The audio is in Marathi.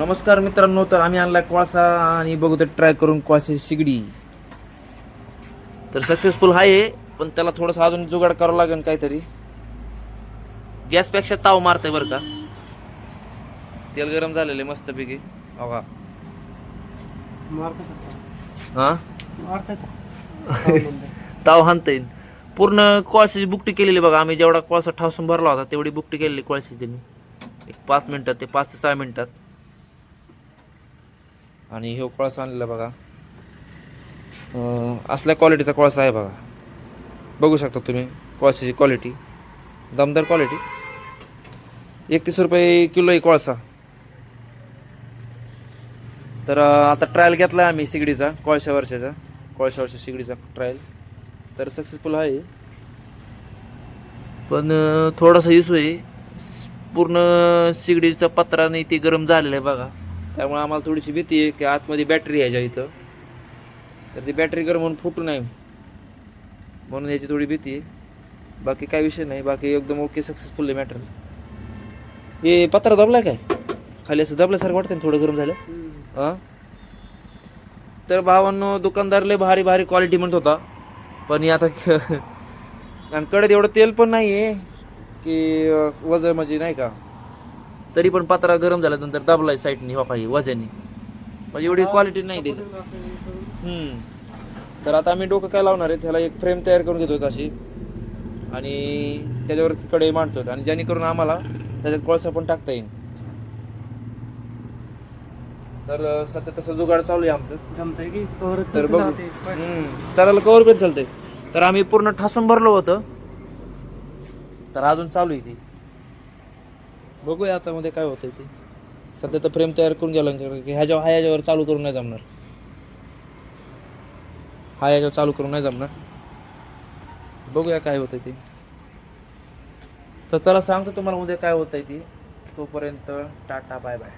नमस्कार मित्रांनो, तर आम्ही आणला कोळसा आणि बघू तर ट्राय करून कोळशाची शिगडी. तर सक्सेसफुल आहे, पण त्याला थोडंसं अजून जुगाड करावं लागेल काहीतरी. गॅसपेक्षा ताव मारतंय बरं का. तेल गरम झालेलं आहे मस्तपैकी. बघा हा ताव हाणता येईल. पूर्ण कोळशाची बुकटी केलेली बघा. आम्ही जेवढा कोळसा ठासून भरला होता तेवढी बुकटी केलेली कोळशाची त्यांनी. एक 5 मिनिटात ते 5 ते 6 मिनिटात. आणि हे कोळसा आणलेला बघा. असल्या क्वालिटीचा कोळसा आहे बघा. बघू शकता तुम्ही कोळशाची क्वालिटी, दमदार क्वालिटी. 31 रुपये किलो आहे कोळसा. तर आता ट्रायल घेतला आम्ही शिगडीचा, कोळशावरच्या शिगडीचा ट्रायल. तर सक्सेसफुल आहे, पण थोडासा इशू आहे. पूर्ण शिगडीचा पत्रा नाही ते गरम झालेलं आहे बघा. त्यामुळे आम्हाला थोडीशी भीती आहे की आतमध्ये बॅटरी आहे इथं, तर ती बॅटरी गरम होऊन फुटू नये म्हणून याची थोडी भीती आहे. बाकी काय विषय नाही, बाकी एकदम ओके, सक्सेसफुल आहे मॅटर. हे पत्रा दाबलाय काय खाली, असं दाबल्यासारखं वाटतं ना थोडं गरम झालं. हां, तर भावांनो दुकानदार लय भारी भारी क्वालिटी म्हणत होता, पण आता आणि कडे एवढं तेल पण नाही आहे की वजन म्हणजे नाही का. तरी पण पत्रा गरम झाल्यानंतर दाबलाय साईडनी हो काही वजनी, म्हणजे एवढी क्वालिटी नाही दिली. तर आता आम्ही डोकं काय लावणार आहे, त्याला एक फ्रेम तयार करून घेतो अशी, आणि त्याच्यावर कडे मांडतो, आणि जेणेकरून आम्हाला त्याच्यात कोळसा पण टाकता येईल. तर सध्या तसं जुगाड चालू आहे आमचं. तर बघू, चालायला कवर पण चालतंय. तर आम्ही पूर्ण ठासून भरलो होतं, तर अजून चालू आहे ती. बघूया आता मध्ये काय होतंय ते. सध्या तर फ्रेम तयार करून गेलो की ह्याच्यावर चालू करून नाही जमणार. याच्यावर चालू करून नाही जमणार. बघूया काय होतंय ते. तर चला सांगतो तुम्हाला उद्या काय होतंय ते. तोपर्यंत टाटा बाय बाय.